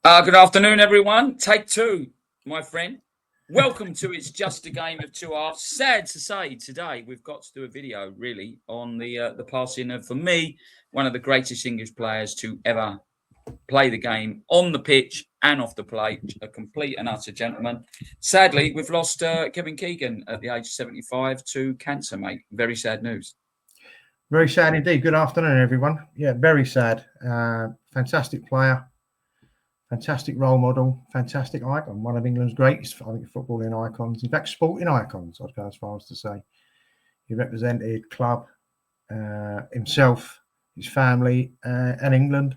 Good afternoon, everyone. Take two, my friend. Welcome to It's Just a Game of Two Halves. Sad to say, today we've got to do a video, really, on the passing of, for me, one of the greatest English players to ever play the game on the pitch and off the plate. A complete and utter gentleman. Sadly, we've lost Kevin Keegan at the age of 75 to cancer, mate. Very sad news. Very sad indeed. Good afternoon, everyone. Yeah, very sad. Fantastic player. Fantastic role model, fantastic icon, one of England's greatest, I think, footballing icons. In fact, sporting icons, I'd go as far as to say. He represented club, himself, his family, and England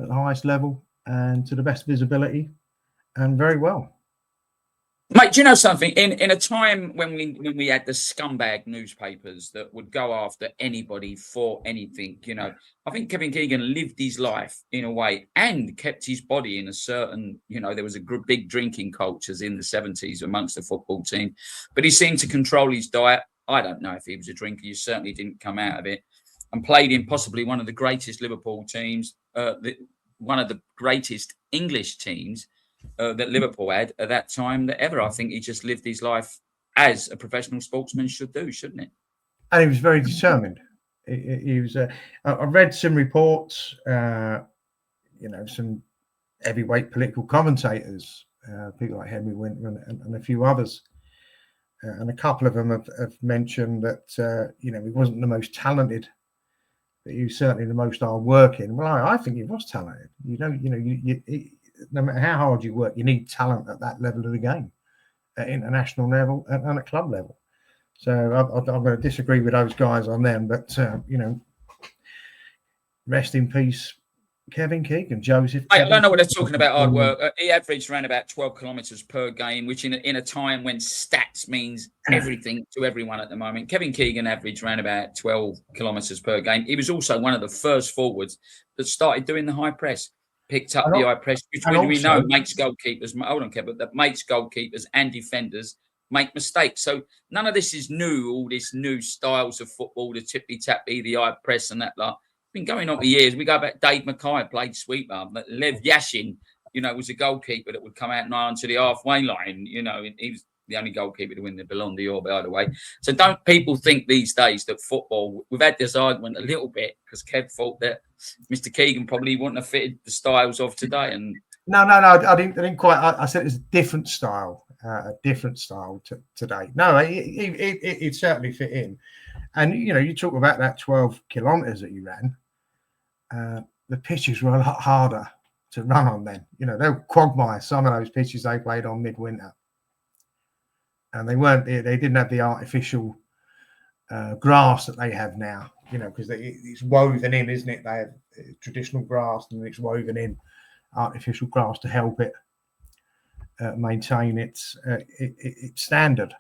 at the highest level and to the best visibility, and very well. Mate, do you know something? In a time when we had the scumbag newspapers that would go after anybody for anything, I think Kevin Keegan lived his life in a way and kept his body in a certain, there was a big drinking cultures in the 70s amongst the football team, but he seemed to control his diet. I don't know if he was a drinker. He certainly didn't come out of it, and played in possibly one of the greatest Liverpool teams, one of the greatest English teams that Liverpool had at that time that ever. I think he just lived his life as a professional sportsman should do, shouldn't it? And he was very determined. He was. I read some reports, some heavyweight political commentators, people like Henry Winter and a few others, and a couple of them have mentioned that he wasn't the most talented, but he was certainly the most hard-working. Well, I think he was talented. No matter how hard you work, you need talent at that level of the game, at international level and at club level. So I'm going to disagree with those guys on them, but rest in peace, Kevin Keegan, Joseph. I don't know what they're talking about hard work. He averaged around about 12 kilometres per game, which in a time when stats means everything to everyone at the moment. Kevin Keegan averaged around about 12 kilometres per game. He was also one of the first forwards that started doing the high press. Picked up the high press, which we know makes goalkeepers. Hold on, Kevin, that makes goalkeepers and defenders make mistakes. So none of this is new. All this new styles of football, the tippy tappy, the high press, and that lot. Been going on for years. We go back. Dave Mackay played sweeper. Lev Yashin, was a goalkeeper that would come out nigh onto the halfway line. He was the only goalkeeper to win the Ballon d'Or, by the way. So don't people think these days that football, we've had this argument a little bit because Kev thought that Mr. Keegan probably wouldn't have fitted the styles of today. And No, I didn't quite. I said it's a different style, today. No, it certainly fit in. And, you talk about that 12 kilometres that you ran. The pitches were a lot harder to run on then. They were quagmire, some of those pitches they played on midwinter. And they didn't have the artificial grass that they have now, because it's woven in, isn't it? They have traditional grass and it's woven in artificial grass to help it maintain its standard.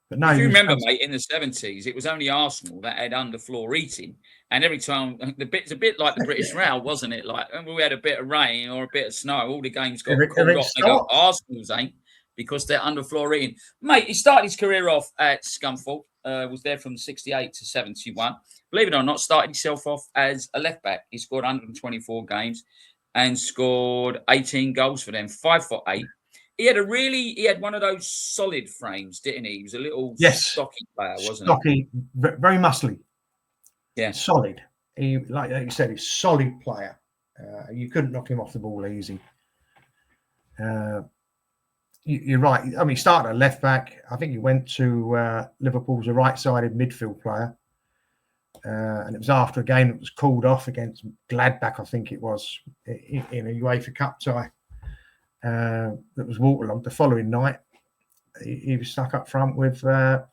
But no, if you remember, mate, in the 70s, it was only Arsenal that had underfloor eating. And every time, it's a bit like the British Rail, wasn't it? Like, when we had a bit of rain or a bit of snow, all the games got called off. They go, Arsenal's ain't, because they're underfloor eating. Mate, he started his career off at Scunthorpe, was there from 68 to 71. Believe it or not, started himself off as a left-back. He scored 124 games and scored 18 goals for them, 5'8". He had one of those solid frames, didn't he? He was a little stocky player, wasn't he? Stocky, very muscly. Yeah. Solid. He, like you said, he's a solid player. You couldn't knock him off the ball easy. You're right. I mean, he started at left back. I think he went to Liverpool as a right-sided midfield player. And it was after a game that was called off against Gladbach, I think it was, in a UEFA Cup tie. That was waterlogged. The following night, he was stuck up front with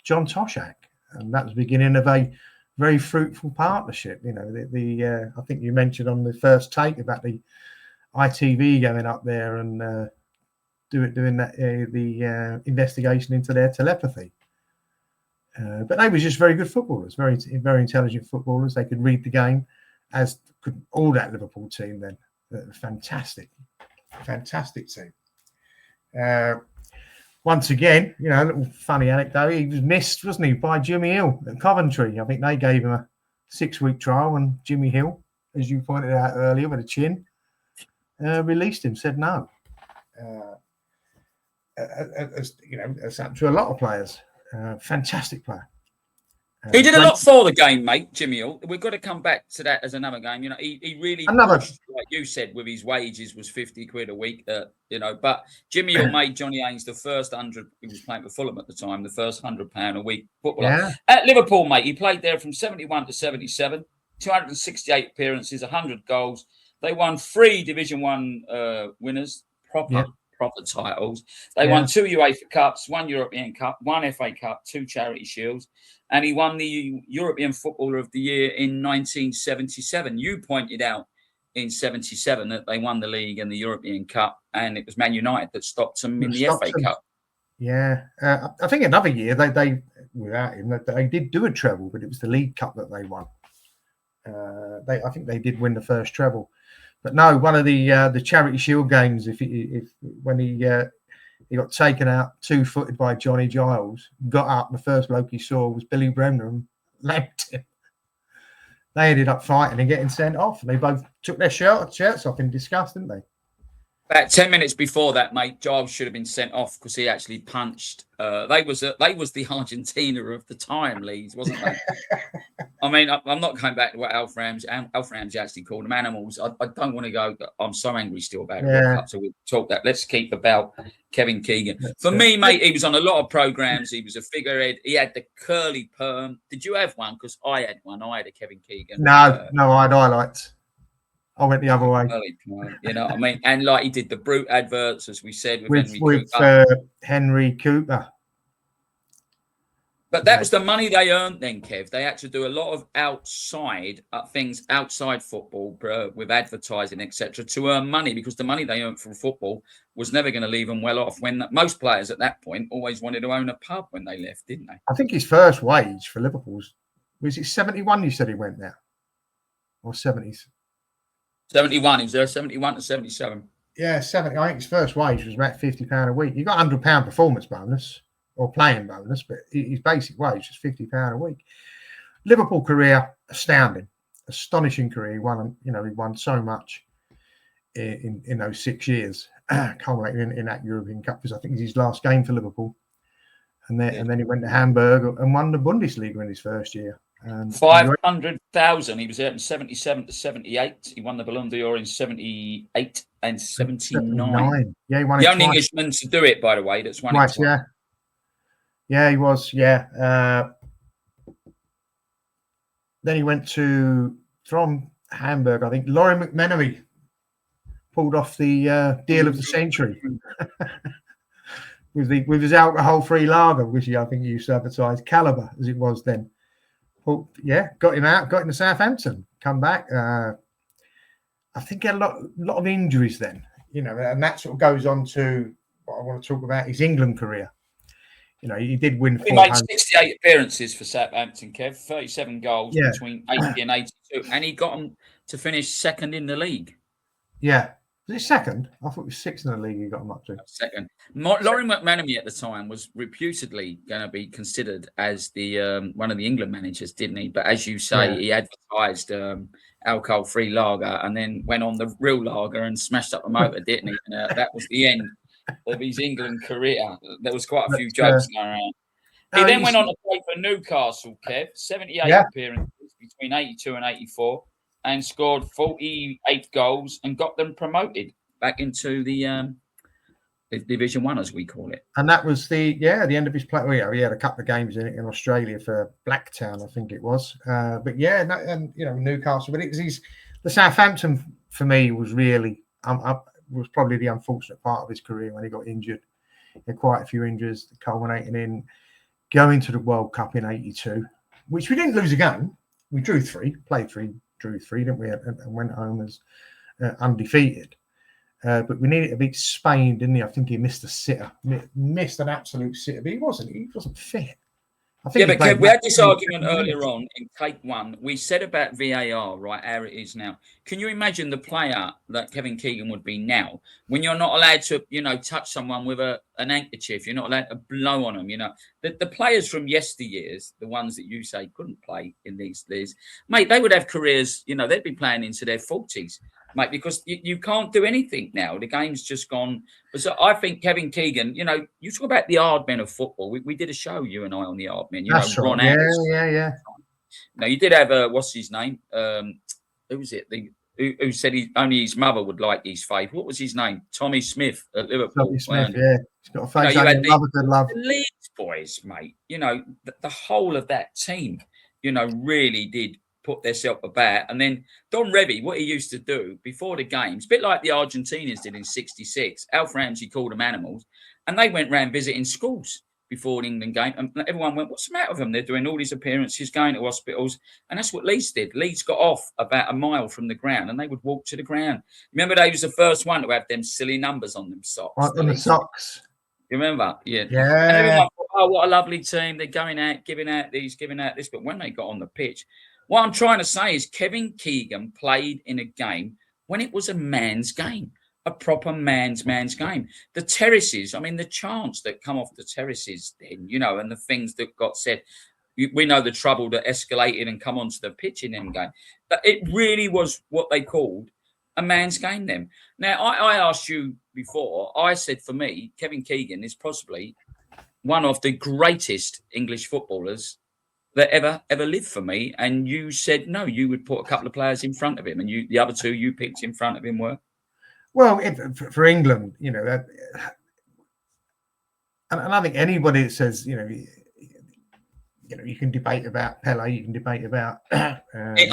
John Toshak, and that was the beginning of a very fruitful partnership. I think you mentioned on the first take about the ITV going up there and doing that the investigation into their telepathy. But they were just very good footballers, very intelligent footballers. They could read the game, as could all that Liverpool team then. Fantastic team. Once again, a little funny anecdote. He was missed, wasn't he, by Jimmy Hill at Coventry. I think they gave him a 6-week trial, and Jimmy Hill, as you pointed out earlier, with a chin. released him, said no. As you know, as happened to a lot of players. Fantastic player. He did a lot for the game, mate, Jimmy Hill. We've got to come back to that as another game. You know, he really pushed, like you said, with his wages was 50 quid a week, you know. But Jimmy Hill made Johnny Haynes the first 100, he was playing for Fulham at the time, the first £100 a week footballer. Yeah. At Liverpool, mate, he played there from 71 to 77, 268 appearances, 100 goals. They won 3 Division 1 winners, proper titles. They won 2 UEFA Cups, 1 European Cup, 1 FA Cup, 2 Charity Shields. And he won the European Footballer of the Year in 1977. You pointed out in 77 that they won the league and the European Cup, and it was Man United that stopped them in the FA Cup. Yeah. I think another year, they without him, they did do a treble, but it was the League Cup that they won. I think they did win the first treble. But no, one of the Charity Shield games, when he got taken out 2-footed by Johnny Giles, got up, the first bloke he saw was Billy Bremner and lapped him. They ended up fighting and getting sent off. They both took their shirts off in disgust, didn't they? About 10 minutes before that, mate, Giles should have been sent off because he actually punched. They was the Argentina of the time, Leeds, wasn't they? I mean, I'm not going back to what Alf Ramsey actually called them animals. I don't want to go. I'm so angry still about it. So we'll talk that. Let's keep about Kevin Keegan. For me, mate, he was on a lot of programs. He was a figurehead. He had the curly perm. Did you have one? Because I had one. I had a Kevin Keegan. No, I had highlights. I went the other way. You know what I mean? And like he did the Brute adverts, as we said, with Henry Cooper. But that was the money they earned then, Kev. They had to do a lot of outside things outside football with advertising, etc., to earn money, because the money they earned from football was never going to leave them well off. When most players at that point always wanted to own a pub when they left, didn't they? I think his first wage for Liverpool was it 71? You said he went there, or 70s? 71. He was there 71 to 77. Yeah, 70. I think his first wage was about £50 a week. He got £100 performance bonus or playing bonus, but his basic wage was £50 a week. Liverpool career, astounding, astonishing career. He won so much in those 6 years, culminating in that European Cup, because I think it was his last game for Liverpool. And then he went to Hamburg and won the Bundesliga in his first year. 500,000. He was there in 77 to 78. He won the Ballon d'Or in 78 and 79. Yeah, he won the only Englishman to do it, by the way. That's won it twice. Yeah, he was. Yeah. Then he went from Hamburg. I think Laurie McMenemy pulled off the deal of the century with his alcohol-free lager, which I think he used to advertise, Caliber as it was then. Well, yeah, got him out, got him to Southampton, come back. I think he had a lot of injuries then, and that sort of goes on to what I want to talk about, his England career. He did win. He made 68 appearances for Southampton, Kev, 37 goals between 80 and 82, and he got them to finish second in the league. Yeah. Was it second? I thought it was sixth in the league he got him up to. Second. Laurie McMenemy at the time was reputedly going to be considered as the one of the England managers, didn't he? But as you say, he advertised alcohol-free lager and then went on the real lager and smashed up the motor, didn't he? And that was the end of his England career. There was quite a few jokes going around. He then went on to play for Newcastle, Kev, 78 appearances between 82 and 84. And scored 48 goals and got them promoted back into the Division 1, as we call it. And that was the end of his play. Well, he had a couple of games in Australia for Blacktown, I think it was. Newcastle. But it was the Southampton for me was really was probably the unfortunate part of his career when he got injured. He had quite a few injuries, culminating in going to the World Cup in '82, which we didn't lose a game. We drew 3, played 3. Drew 3, didn't we? And went home as undefeated. But we needed to beat Spain, didn't he? I think he missed a sitter, missed an absolute sitter. But he wasn't fit. But Kev, we had this argument earlier on in take 1. We said about VAR, right, how it is now. Can you imagine the player that Kevin Keegan would be now when you're not allowed to, touch someone with an handkerchief? You're not allowed to blow on them, The players from yesteryears, the ones that you say couldn't play in these, mate, they would have careers, they'd be playing into their 40s. mate, because you can't do anything now. The game's just gone. So I think Kevin Keegan, you talk about the hard men of football. We did a show, you and I, on the hard men. That's Ron right. Anderson. Yeah. Now, you did have, what's his name? Who was it? Who said only his mother would like his fave? What was his name? Tommy Smith at Liverpool. Tommy Smith, yeah. He's got a face you had love. the Leeds boys, mate. The whole of that team, really did put themselves about. And then Don Revie, what he used to do before the games, a bit like the Argentinians did in '66, Alf Ramsey called them animals, and they went round visiting schools before the England game, and everyone went, "What's the matter with them? They're doing all these appearances, going to hospitals." And that's what Leeds did. Leeds got off about a mile from the ground, and they would walk to the ground. Remember, they was the first one to have them silly numbers on them socks. On the socks. You remember? Yeah. Yeah. And everyone thought, "Oh, what a lovely team. They're going out, giving out these, giving out this." But when they got on the pitch, what I'm trying to say is Kevin Keegan played in a game when it was a man's game. A proper man's game. The terraces, I mean, the chants that come off the terraces then, and the things that got said. We know the trouble that escalated and come onto the pitch in them game. But it really was what they called a man's game then. Now, I asked you before, I said for me, Kevin Keegan is possibly one of the greatest English footballers that ever lived for me. And you said, no, you would put a couple of players in front of him. And the other two you picked in front of him were? Well, for England, that, and I think anybody that says, you can debate about Pele, you can debate about. I'm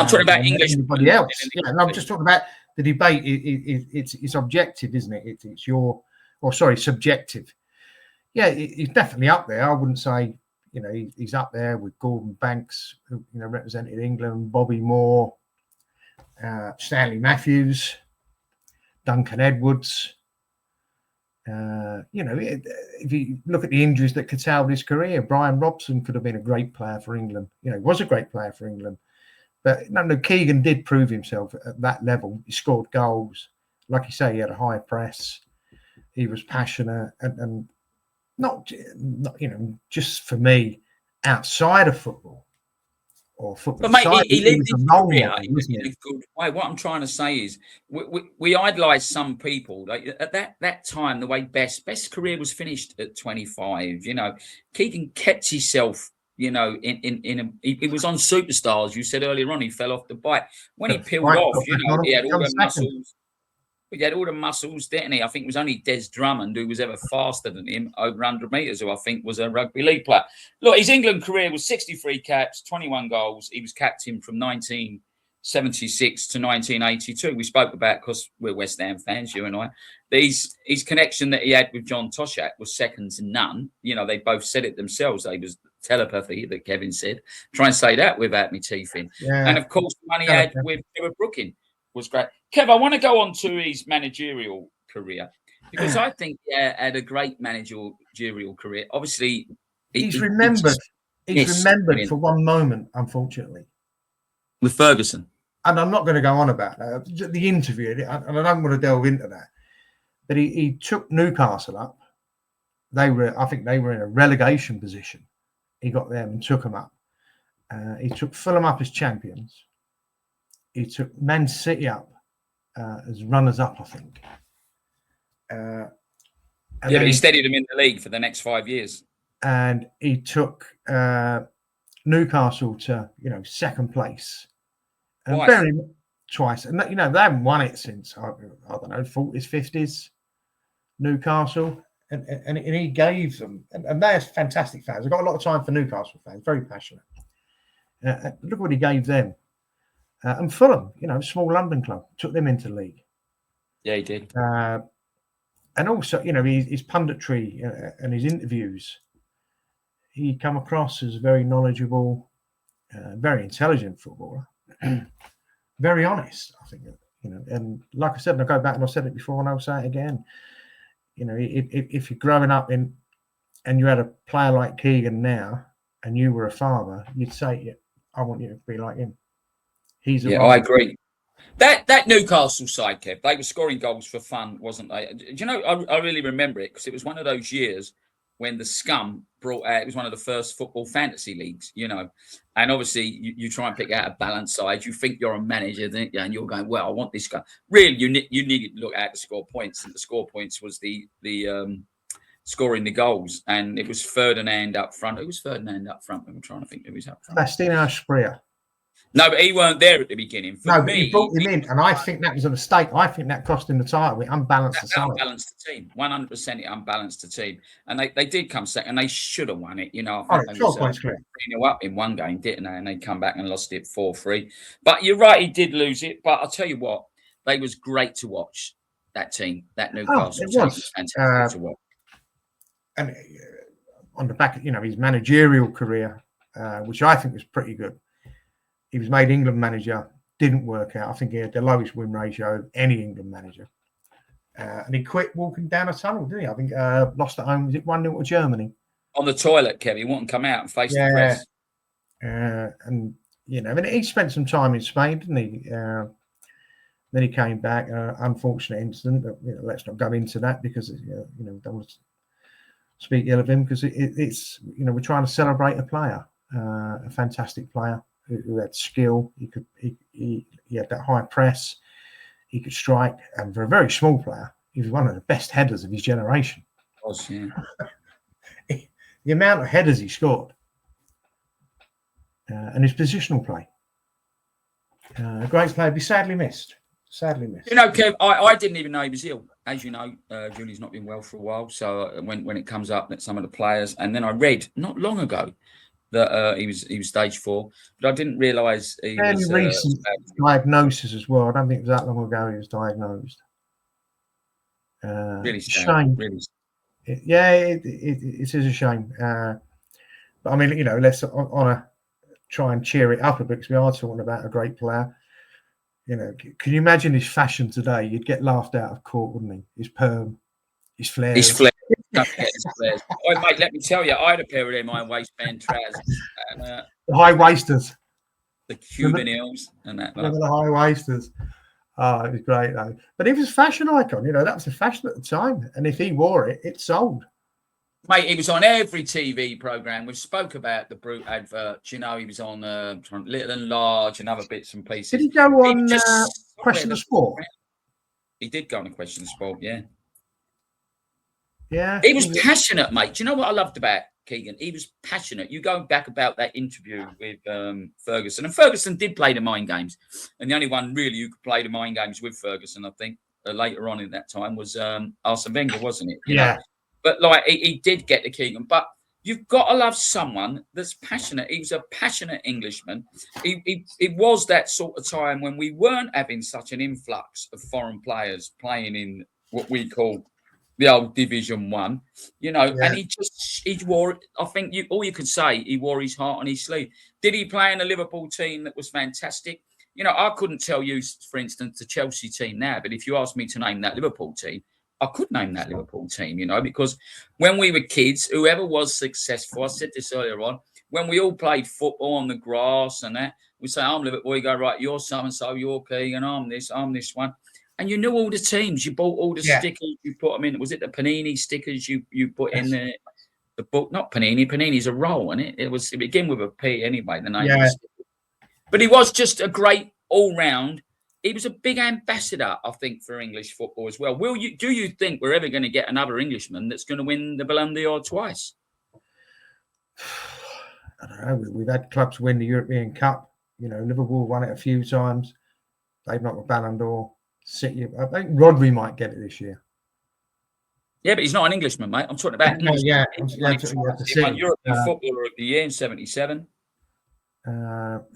talking about English. Anybody else? Yeah, and I'm just talking about the debate. It's objective, isn't it? It's subjective. Yeah, he's definitely up there. I wouldn't say, he's up there with Gordon Banks, who represented England, Bobby Moore, Stanley Matthews, Duncan Edwards. If you look at the injuries that curtailed his career, Brian Robson could have been a great player for England. He was a great player for England. But no, Keegan did prove himself at that level. He scored goals. Like you say, he had a high press. He was passionate and not just for me, outside of football. But mate, he lived his career in a good way. What I'm trying to say is, we idolise some people. Like at that time, the way best career was finished at 25. Keegan kept himself. He was on Superstars. You said earlier on he fell off the bike when he peeled off. He had all the muscles. He had all the muscles, didn't he? I think it was only Des Drummond who was ever faster than him over 100 metres, who I think was a rugby league player. Look, his England career was 63 caps, 21 goals. He was captain from 1976 to 1982. We spoke about, because we're West Ham fans, you and I, his connection that he had with John Toshak was second to none. They both said it themselves. They was telepathy that Kevin said. Try and say that without me teeth in. Yeah. And, of course, the one he had with Trevor Brooking was great. Kev, I want to go on to his managerial career, because I think he had a great managerial career. Obviously, he's remembered. He's remembered for one moment, unfortunately, with Ferguson. And I'm not going to go on about that. The interview, and I don't want to delve into that. But he took Newcastle up. I think they were in a relegation position. He got them and took them up. He took Fulham up as champions. He took Man City up as runners-up, I think. But he steadied them in the league for the next 5 years. And he took Newcastle to, second place. Twice. And, they haven't won it since, I don't know, 40s, 50s, Newcastle. And he gave them, and they're fantastic fans. I've got a lot of time for Newcastle fans, very passionate. Look what he gave them. And Fulham, small London club, took them into the league. Yeah, he did. And also, his punditry and his interviews, he come across as a very knowledgeable, very intelligent footballer, very honest, I think. And like I said, and I go back and I said it before and I'll say it again. If you're growing up and you had a player like Keegan now, and you were a father, you'd say, I want you to be like him. I agree. That Newcastle side, Kev, they were scoring goals for fun, wasn't they? Do you know, I really remember it because it was one of those years when the Scum brought out, it was one of the first football fantasy leagues, and obviously you try and pick out a balanced side. You think you're a manager, and you're going, well, I want this guy. Really, you need to look at the score points, and the score points was the scoring the goals, and it was Ferdinand up front. It was Ferdinand up front. I'm trying to think who was up front. Faustino Asprilla. No, but he weren't there at the beginning. But he brought him in, and I think that was a mistake. I think that cost him the title. It unbalanced the side. Unbalanced the team. 100% it unbalanced the team. And they did come second, and they should have won it. I think 12 points clear. 3-0 up in one game, didn't they? And they come back and lost it 4-3. But you're right, he did lose it. But I'll tell you what, they was great to watch, that team, that Newcastle team. Was fantastic to watch. And on the back of, his managerial career, which I think was pretty good. He was made England manager, didn't work out. I think he had the lowest win ratio of any England manager. And he quit walking down a tunnel, didn't he? I think lost at home. Was it 1-0 to Germany? On the toilet, Kev. He wouldn't come out and face the press. And, he spent some time in Spain, didn't he? Then he came back. Unfortunate incident. But, let's not go into that because, don't want to speak ill of him because it's we're trying to celebrate a player, a fantastic player. Who had skill, he had that high press, he could strike, and for a very small player, he was one of the best headers of his generation. Yeah. The amount of headers he scored, and his positional play, a great player, be sadly missed. Kev, I didn't even know he was ill. As you know, Julie's not been well for a while, so when it comes up that some of the players, and then I read not long ago that he was stage 4, but I didn't realise he was recent diagnosis as well. I don't think it was that long ago he was diagnosed. Really shame. Really. It is a shame. But I mean, let's try and cheer it up a bit because we are talking about a great player. Can you imagine his fashion today? You'd get laughed out of court, wouldn't he? His perm, his flares. His flares. Oh, mate, let me tell you, I had a pair of them high waistband trousers. And, the high waisters. The Cuban heels and that. Remember the high waisters? Oh, it was great, though. But he was a fashion icon. That was a fashion at the time. And if he wore it, it sold. Mate, he was on every TV programme. We spoke about the Brute adverts. He was on Little and Large and other bits and pieces. Did he go on Question of Sport? He did go on a Question of Sport, yeah. Yeah. He was passionate, mate. Do you know what I loved about Keegan? He was passionate. You go back about that interview with Ferguson. And Ferguson did play the mind games. And the only one really who could play the mind games with Ferguson, I think, later on in that time was Arsene Wenger, wasn't it? Yeah. But he did get the Keegan. But you've got to love someone that's passionate. He was a passionate Englishman. It was that sort of time when we weren't having such an influx of foreign players playing in what we call the old Division 1, and he wore, I think all you could say, he wore his heart on his sleeve. Did he play in a Liverpool team that was fantastic? I couldn't tell you, for instance, the Chelsea team now, but if you asked me to name that Liverpool team, I could name that Liverpool team, because when we were kids, whoever was successful, I said this earlier on, when we all played football on the grass and that, we say, I'm Liverpool, you go, right, you're so-and-so, you're Keegan, I'm this one. And you knew all the teams. You bought all the stickers. You put them in. Was it the Panini stickers you put in the book? Not Panini. Panini's a roll, and it began with a P anyway. The name. Yeah. But he was just a great all-round. He was a big ambassador, I think, for English football as well. Do you think we're ever going to get another Englishman that's going to win the Ballon d'Or twice? I don't know. We've had clubs win the European Cup. Liverpool won it a few times. They've not got Ballon d'Or. City. I think Rodri might get it this year. Yeah, but he's not an Englishman, mate. I'm talking about English. European Footballer of the Year in '77.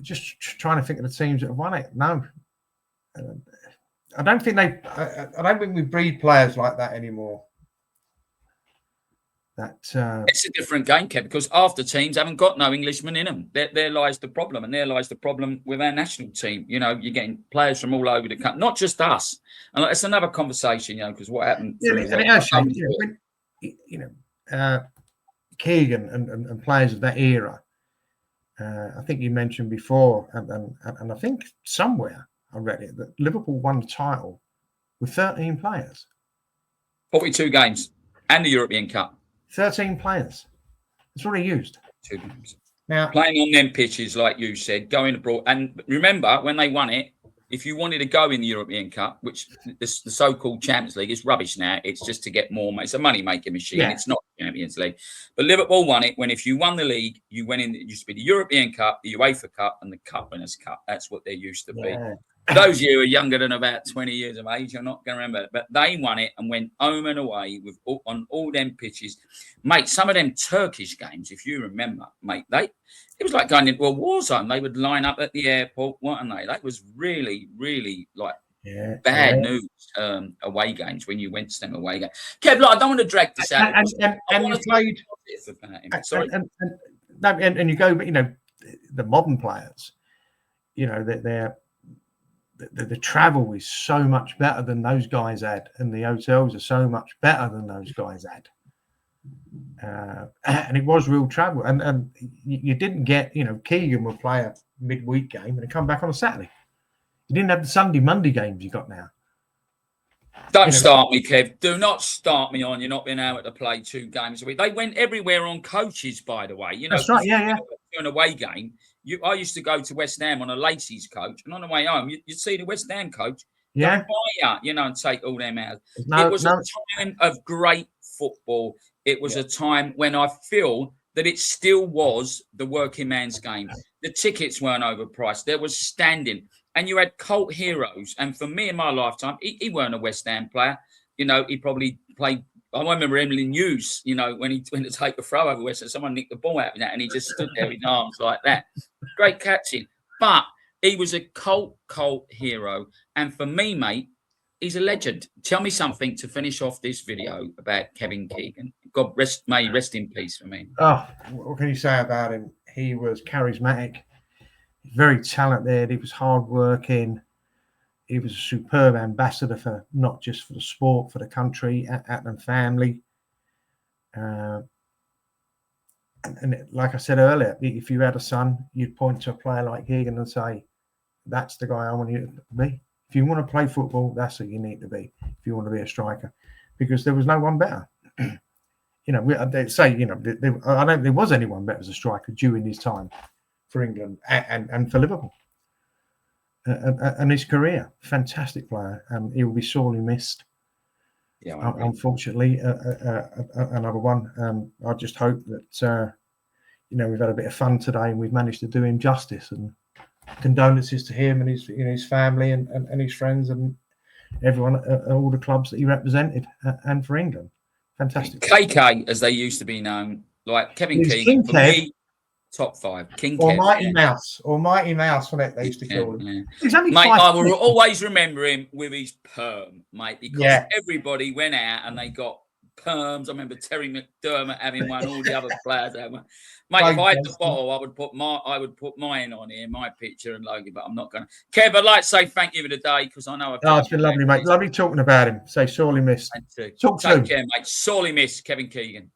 Just trying to think of the teams that have won it. No, I don't think we breed players like that anymore. It's a different game, Kev, because half the teams haven't got no Englishmen in them. There lies the problem, and there lies the problem with our national team. You're getting players from all over the country, not just us. And it's another conversation, because what happened. Keegan and players of that era. I think you mentioned before, and I think somewhere I read it that Liverpool won the title with 13 players, 42 games, and the European Cup. 13 players. That's what he used. 2 games. Now, playing on them pitches, like you said, going abroad. And remember, when they won it, if you wanted to go in the European Cup, which the so-called Champions League is rubbish now, it's just to get more money. It's a money-making machine. Yeah. It's not Champions League. But Liverpool won it when if you won the league, you went in, it used to be the European Cup, the UEFA Cup, and the Cup Winners' Cup. That's what they used to be. Yeah. Those of you who are younger than about 20 years of age, you're not going to remember it. But they won it and went home and away with on all them pitches. Mate, some of them Turkish games, if you remember, mate, it was like going into a war zone. They would line up at the airport, weren't they? That was really, really like bad news away games when you went to them away games. Kev, look, I don't want to drag this out. And you played. Sorry. And you go, but you know, the modern players, you know, the travel is so much better than those guys had, and the hotels are so much better than those guys had. And it was real travel, and you didn't get, you know, Keegan would play a midweek game and he'd come back on a Saturday. You didn't have the Sunday, Monday games you got now. Don't start me, Kev. Do not start me on. You're not being able to play 2 games a week. They went everywhere on coaches, by the way. You know, that's right. Yeah. An away game. I used to go to West Ham on a Lacey's coach, and on the way home, you'd see the West Ham coach. Yeah. You know, and take all them out. It was a time of great football. It was a time when I feel that it still was the working man's game. The tickets weren't overpriced. There was standing. And you had cult heroes. And for me in my lifetime, he weren't a West Ham player. You know, he probably played. I remember Emily News, you know, when he went to take a throw over West Ham, someone nicked the ball out of that and he just stood there in arms like that. Great catching. But he was a cult hero. And for me, mate, he's a legend. Tell me something to finish off this video about Kevin Keegan. God may rest in peace for me. Oh, what can you say about him? He was charismatic, very talented. He was hardworking. He was a superb ambassador for not just for the sport, for the country and family. And like I said earlier, if you had a son, you'd point to a player like Keegan and say, "That's the guy I want you to be." If you want to play football, that's who you need to be. If you want to be a striker, because there was no one better. You know, they say, you know, I don't think there was anyone better as a striker during his time for England and for Liverpool. And his career, fantastic player. He will be sorely missed. Yeah, unfortunately, another one. I just hope that you know, we've had a bit of fun today and we've managed to do him justice. And condolences to him and his family and his friends and everyone at all the clubs that he represented and for England. Fantastic. KK, as they used to be known, like Kevin Keegan, for me, top 5. King Almighty Mouse, wasn't it? They used to call him. Mate, I will always remember him with his perm, mate, because everybody went out and they got perms. I remember Terry McDermott having one, all the other players had one. Mate, if I had the bottle, I would put mine on here, my picture and logo, but I'm not going to. Kev, I'd like to say thank you for the day because I know it's been lovely, mate. Lovely talking about him. Say sorely missed. Talk soon. Take care, mate. Sorely missed, Kevin Keegan.